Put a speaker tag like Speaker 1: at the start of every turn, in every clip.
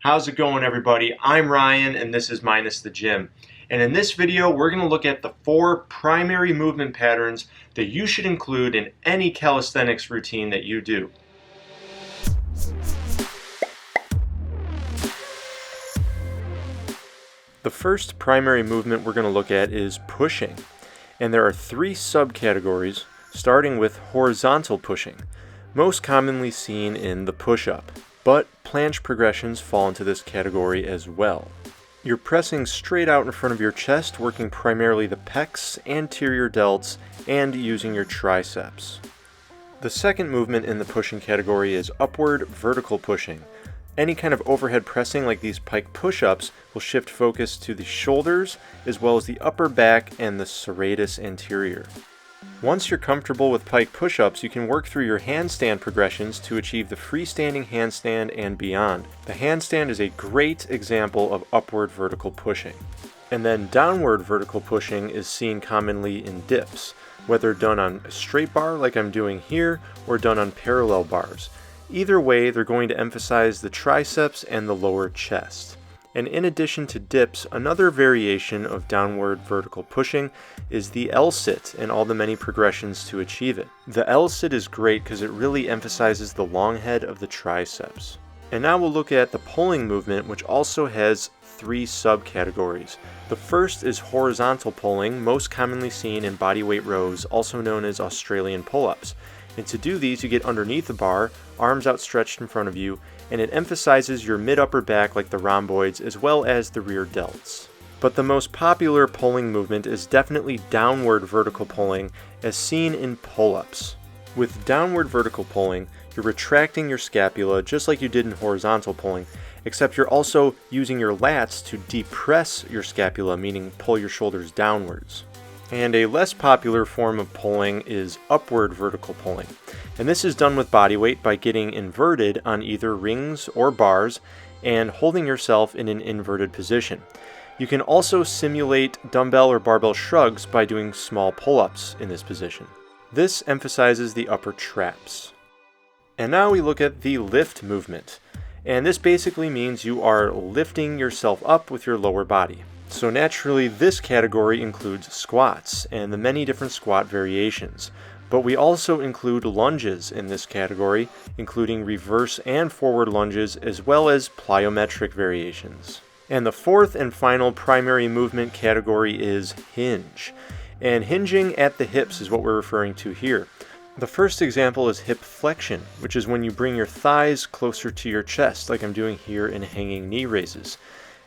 Speaker 1: How's it going, everybody? I'm Ryan and this is Minus the Gym. And in this video we're going to look at the 4 primary movement patterns that you should include in any calisthenics routine that you do. The first primary movement we're going to look at is pushing. And there are 3 subcategories, starting with horizontal pushing, most commonly seen in the push-up. But planche progressions fall into this category as well. You're pressing straight out in front of your chest, working primarily the pecs, anterior delts, and using your triceps. The second movement in the pushing category is upward vertical pushing. Any kind of overhead pressing like these pike push-ups will shift focus to the shoulders as well as the upper back and the serratus anterior. Once you're comfortable with pike push-ups, you can work through your handstand progressions to achieve the freestanding handstand and beyond. The handstand is a great example of upward vertical pushing. And then downward vertical pushing is seen commonly in dips, whether done on a straight bar like I'm doing here or done on parallel bars. Either way, they're going to emphasize the triceps and the lower chest. And in addition to dips, another variation of downward vertical pushing is the L-sit and all the many progressions to achieve it. The L-sit is great because it really emphasizes the long head of the triceps. And now we'll look at the pulling movement, which also has 3 subcategories. The first is horizontal pulling, most commonly seen in bodyweight rows, also known as Australian pull-ups. And to do these, you get underneath the bar, arms outstretched in front of you, and it emphasizes your mid-upper back like the rhomboids as well as the rear delts. But the most popular pulling movement is definitely downward vertical pulling, as seen in pull-ups. With downward vertical pulling, you're retracting your scapula just like you did in horizontal pulling, except you're also using your lats to depress your scapula, meaning pull your shoulders downwards. And a less popular form of pulling is upward vertical pulling. And this is done with body weight by getting inverted on either rings or bars and holding yourself in an inverted position. You can also simulate dumbbell or barbell shrugs by doing small pull-ups in this position. This emphasizes the upper traps. And now we look at the lift movement. And this basically means you are lifting yourself up with your lower body. So naturally, this category includes squats and the many different squat variations. But we also include lunges in this category, including reverse and forward lunges, as well as plyometric variations. And the fourth and final primary movement category is hinge. And hinging at the hips is what we're referring to here. The first example is hip flexion, which is when you bring your thighs closer to your chest, like I'm doing here in hanging knee raises.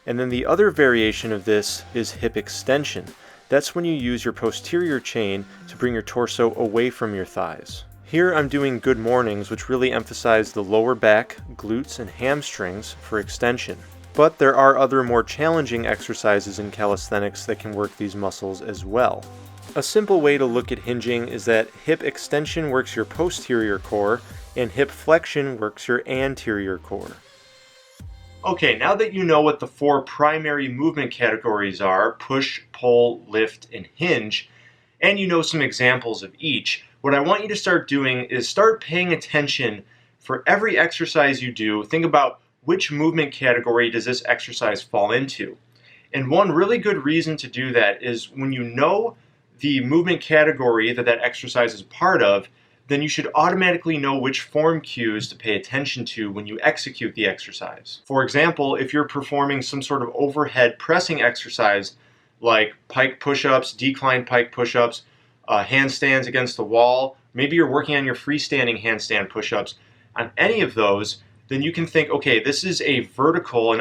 Speaker 1: And then the other variation of this is hip extension. That's when you use your posterior chain to bring your torso away from your thighs. Here I'm doing good mornings, which really emphasize the lower back, glutes, and hamstrings for extension. But there are other more challenging exercises in calisthenics that can work these muscles as well. A simple way to look at hinging is that hip extension works your posterior core and hip flexion works your anterior core. Okay, now that you know what the 4 primary movement categories are, push, pull, lift, and hinge, and you know some examples of each, what I want you to start doing is start paying attention for every exercise you do. Think about which movement category does this exercise fall into. And one really good reason to do that is when you know the movement category that that exercise is part of, then you should automatically know which form cues to pay attention to when you execute the exercise. For example, if you're performing some sort of overhead pressing exercise like pike push-ups, decline pike push-ups, handstands against the wall, maybe you're working on your freestanding handstand push-ups, on any of those, then you can think, okay, this is an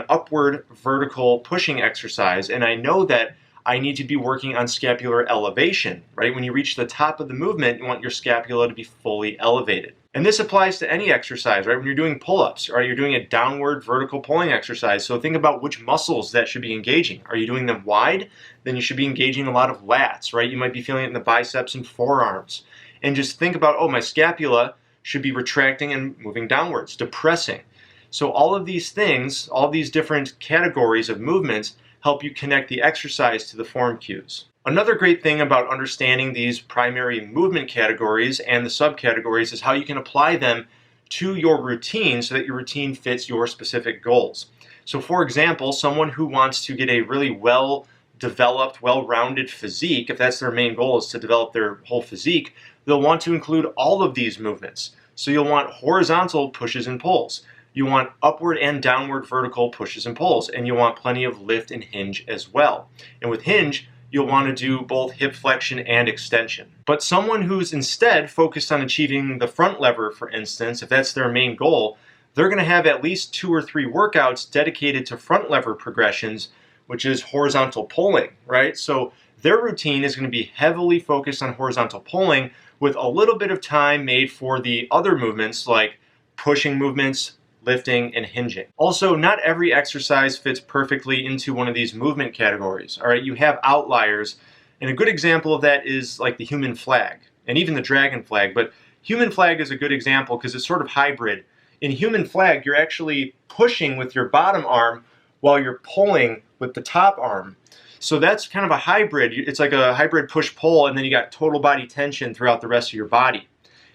Speaker 1: upward vertical pushing exercise, and I know that I need to be working on scapular elevation, right? When you reach the top of the movement, you want your scapula to be fully elevated. And this applies to any exercise, right? When you're doing pull-ups, or you're doing a downward vertical pulling exercise, so think about which muscles that should be engaging. Are you doing them wide? Then you should be engaging a lot of lats, right? You might be feeling it in the biceps and forearms. And just think about, oh, my scapula should be retracting and moving downwards, depressing. So all of these things, all these different categories of movements help you connect the exercise to the form cues. Another great thing about understanding these primary movement categories and the subcategories is how you can apply them to your routine so that your routine fits your specific goals. So for example, someone who wants to get a really well-developed, well-rounded physique, if that's their main goal is to develop their whole physique, they'll want to include all of these movements. So you'll want horizontal pushes and pulls. You want upward and downward vertical pushes and pulls, and you want plenty of lift and hinge as well. And with hinge, you'll want to do both hip flexion and extension. But someone who's instead focused on achieving the front lever, for instance, if that's their main goal, they're going to have at least 2 or 3 workouts dedicated to front lever progressions, which is horizontal pulling, right? So their routine is going to be heavily focused on horizontal pulling with a little bit of time made for the other movements like pushing movements, lifting, and hinging. Also, not every exercise fits perfectly into one of these movement categories. All right, you have outliers, and a good example of that is like the human flag and even the dragon flag. But human flag is a good example because it's sort of hybrid. In human flag, you're actually pushing with your bottom arm while you're pulling with the top arm. So that's kind of a hybrid. It's like a hybrid push-pull, and then you got total body tension throughout the rest of your body.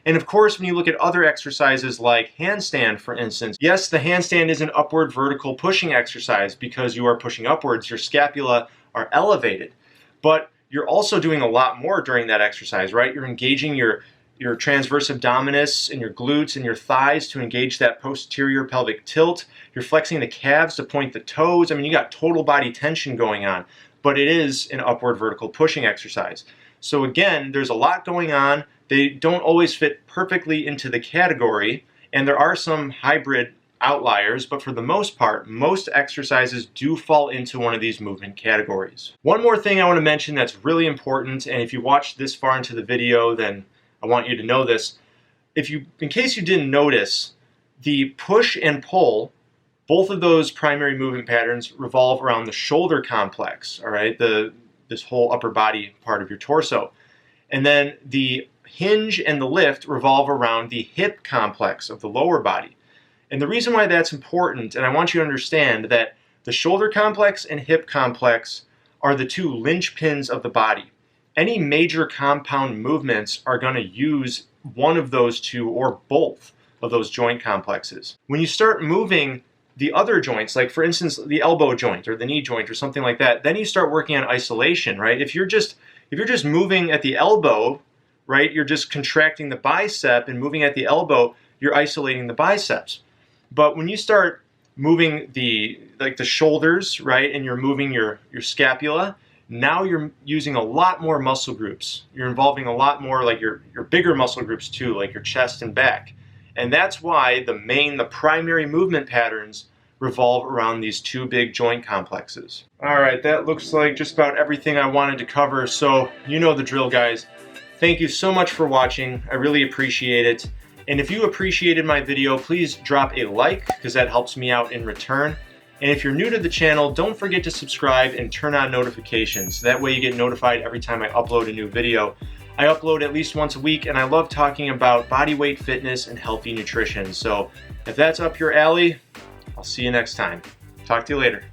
Speaker 1: And of course, when you look at other exercises like handstand, for instance, yes, the handstand is an upward vertical pushing exercise because you are pushing upwards, your scapula are elevated. But you're also doing a lot more during that exercise, right? You're engaging your transverse abdominis and your glutes and your thighs to engage that posterior pelvic tilt. You're flexing the calves to point the toes. I mean, you got total body tension going on, but it is an upward vertical pushing exercise. So again, there's a lot going on. They don't always fit perfectly into the category, and there are some hybrid outliers, but for the most part, most exercises do fall into one of these movement categories. One more thing I want to mention that's really important, and if you watched this far into the video, then I want you to know this. In case you didn't notice, the push and pull, both of those primary movement patterns revolve around the shoulder complex, all right, this whole upper body part of your torso. And then the hinge and the lift revolve around the hip complex of the lower body. And the reason why that's important, and I want you to understand that the shoulder complex and hip complex are the 2 linchpins of the body. Any major compound movements are going to use one of those 2 or both of those joint complexes. When you start moving the other joints, like for instance the elbow joint or the knee joint or something like that, then you start working on isolation, right? If you're just moving at the elbow, right, you're just contracting the bicep, and moving at the elbow, you're isolating the biceps. But when you start moving the shoulders, right, and you're moving your scapula, now you're using a lot more muscle groups. You're involving a lot more, like your bigger muscle groups too, like your chest and back. And that's why the primary movement patterns revolve around these 2 big joint complexes. All right, that looks like just about everything I wanted to cover. So you know the drill, guys. Thank you so much for watching. I really appreciate it. And if you appreciated my video, please drop a like because that helps me out in return. And if you're new to the channel, don't forget to subscribe and turn on notifications. That way you get notified every time I upload a new video. I upload at least once a week, and I love talking about body weight fitness and healthy nutrition. So if that's up your alley, I'll see you next time. Talk to you later.